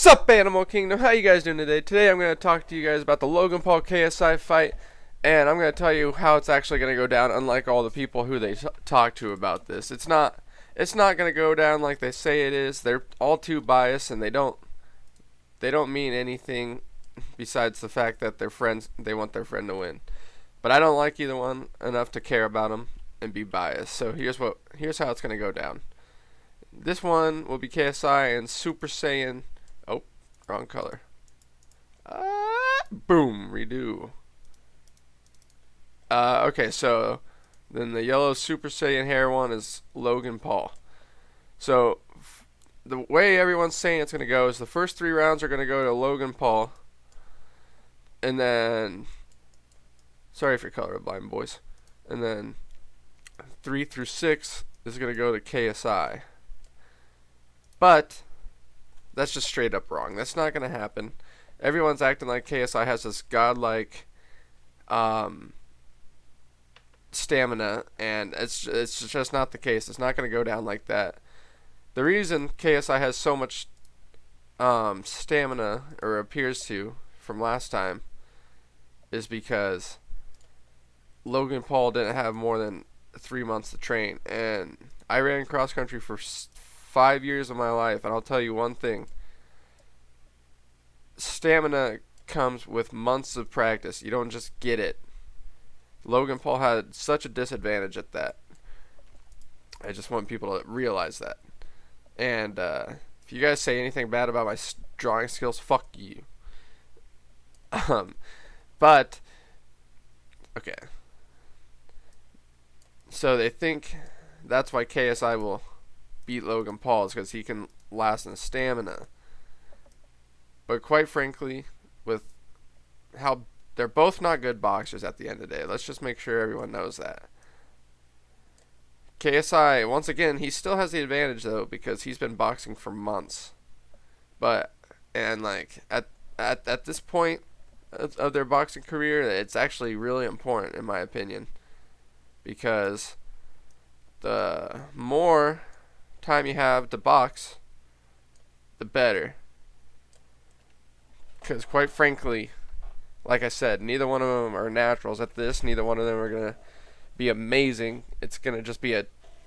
Sup, Animal Kingdom? How you guys doing today? Today I'm going to talk to you guys about the Logan Paul KSI fight, and I'm going to tell you how it's actually going to go down, unlike all the people who they talk to about this. It's not going to go down like they say it is. They're all too biased, and they don't mean anything besides the fact that they're friends. They want their friend to win. But I don't like either one enough to care about them and be biased. So here's how it's going to go down. This one will be KSI and Super Saiyan. Oh, wrong color. Boom, redo. Okay, so then the yellow Super Saiyan hair one is Logan Paul. So the way everyone's saying it's going to go is the first 3 rounds are going to go to Logan Paul. And then, sorry if you're colorblind, boys. And then 3 through 6 is going to go to KSI. But that's just straight up wrong. That's not going to happen. Everyone's acting like KSI has this godlike stamina, and it's just not the case. It's not going to go down like that. The reason KSI has so much stamina, or appears to, from last time, is because Logan Paul didn't have more than 3 months to train, and I ran cross country for 5 years of my life, and I'll tell you one thing: stamina comes with months of practice. You don't just get it. Logan Paul had such a disadvantage at that. I just want people to realize that. And if you guys say anything bad about my drawing skills, fuck you. But okay. So they think that's why KSI will beat Logan Paul, is because he can last in stamina. But quite frankly, with how they're both not good boxers at the end of the day, let's just make sure everyone knows that. KSI, once again, he still has the advantage though, because he's been boxing for months. But like at this point of their boxing career, it's actually really important in my opinion, because the more time you have to box, the better. Because quite frankly, like I said, neither one of them are naturals at this. Neither one of them are going to be amazing. It's going to just be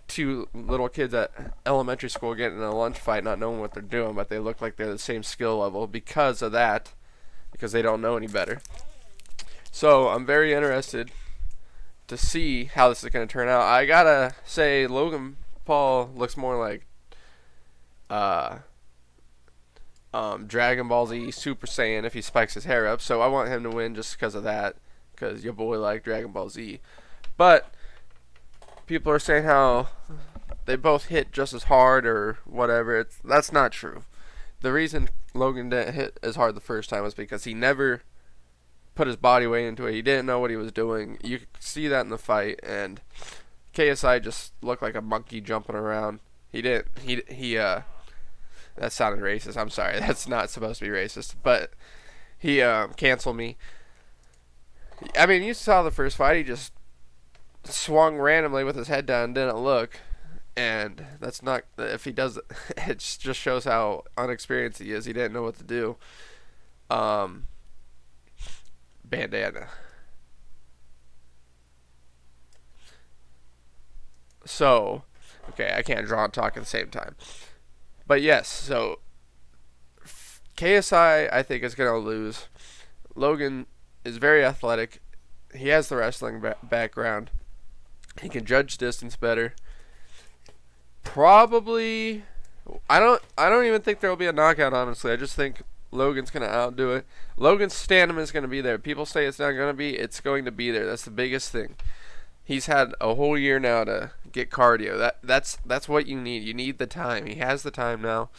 2 little kids at elementary school getting in a lunch fight, not knowing what they're doing, but they look like they're the same skill level because of that, because they don't know any better. So I'm very interested to see how this is going to turn out. I got to say, Logan Paul looks more like Dragon Ball Z Super Saiyan if he spikes his hair up, so I want him to win just because of that, because your boy like Dragon Ball Z. But people are saying how they both hit just as hard or whatever. That's not true. The reason Logan didn't hit as hard the first time was because he never put his body weight into it. He didn't know what he was doing. You could see that in the fight, and KSI just looked like a monkey jumping around. That sounded racist. I'm sorry. That's not supposed to be racist. But he canceled me. I mean, you saw the first fight. He just swung randomly with his head down and didn't look. And that's not... If he does... It just shows how unexperienced he is. He didn't know what to do. Bandana. So... Okay, I can't draw and talk at the same time. But yes, so KSI, I think, is going to lose. Logan is very athletic. He has the wrestling background. He can judge distance better. Probably, I don't even think there will be a knockout, honestly. I just think Logan's going to outdo it. Logan's stamina is going to be there. People say it's not going to be. It's going to be there. That's the biggest thing. He's had a whole year now to get cardio. That's what you need. You need the time. He has the time now.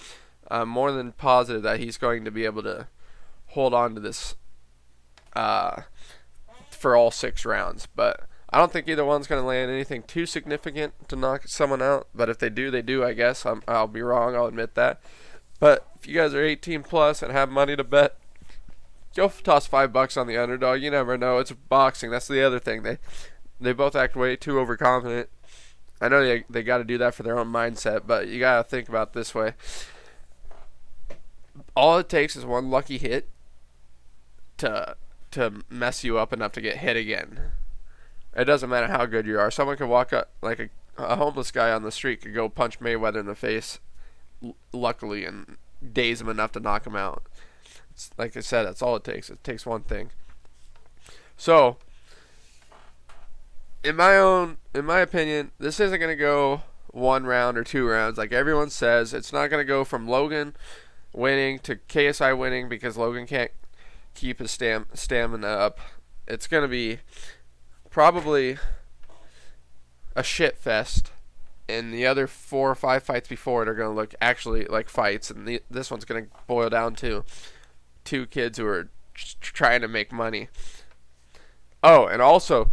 I'm more than positive that he's going to be able to hold on to this for all 6 rounds. But I don't think either one's going to land anything too significant to knock someone out. But if they do, they do, I guess. I'll be wrong. I'll admit that. But if you guys are 18 plus and have money to bet, go toss $5 on the underdog. You never know. It's boxing. That's the other thing. They both act way too overconfident. I know they got to do that for their own mindset, but you got to think about it this way. all it takes is one lucky hit to mess you up enough to get hit again. It doesn't matter how good you are. Someone could walk up, like a homeless guy on the street could go punch Mayweather in the face, luckily, and daze him enough to knock him out. It's, like I said, that's all it takes. It takes one thing. So, in my opinion, this isn't going to go 1 round or 2 rounds like everyone says. It's not going to go from Logan winning to KSI winning because Logan can't keep his stamina up. It's going to be probably a shit fest, and the other 4 or 5 fights before it are going to look actually like fights, and this one's going to boil down to 2 kids who are trying to make money. Oh, and also,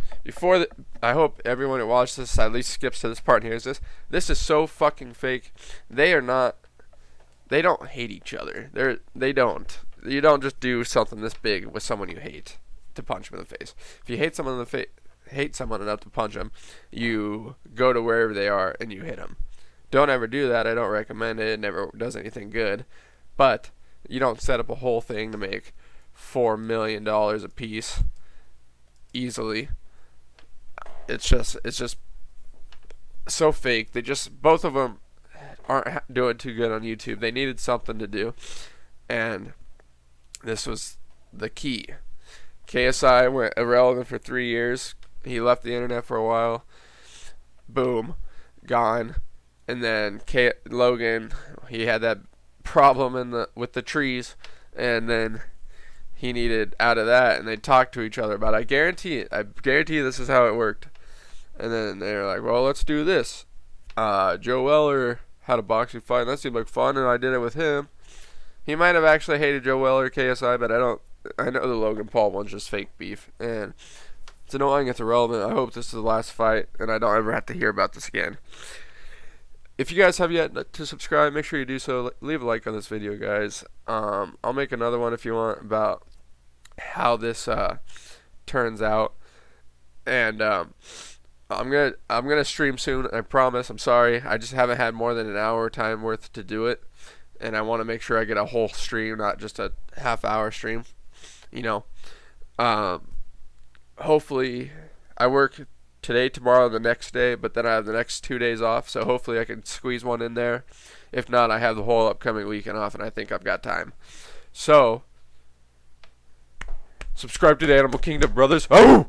I hope everyone who watches this at least skips to this part and hears this. This is so fucking fake. They don't hate each other. They don't. You don't just do something this big with someone you hate to punch them in the face. If you hate someone enough to punch them, you go to wherever they are and you hit them. Don't ever do that. I don't recommend it. It never does anything good. But you don't set up a whole thing to make $4 million a piece easily. It's just so fake. Both of them aren't doing too good on YouTube. They needed something to do, and this was the key. KSI went irrelevant for 3 years. He left the internet for a while. Boom, gone. And then Logan, he had that problem with the trees, and then he needed out of that, and they talked to each other about it. I guarantee this is how it worked. And then they were like, well, let's do this. Joe Weller had a boxing fight, and that seemed like fun, and I did it with him. He might have actually hated Joe Weller, KSI, but I know the Logan Paul one's just fake beef, and it's annoying, it's irrelevant. I hope this is the last fight, and I don't ever have to hear about this again. If you guys have yet to subscribe, make sure you do so. Leave a like on this video, guys. I'll make another one if you want about how this turns out, and I'm gonna stream soon. I promise. I'm sorry. I just haven't had more than an hour time worth to do it, and I want to make sure I get a whole stream, not just a half-hour stream. Hopefully, I work today, tomorrow, the next day, but then I have the next 2 days off, so hopefully I can squeeze one in there. If not, I have the whole upcoming weekend off, and I think I've got time. So, subscribe to the Animal Kingdom, brothers. Oh!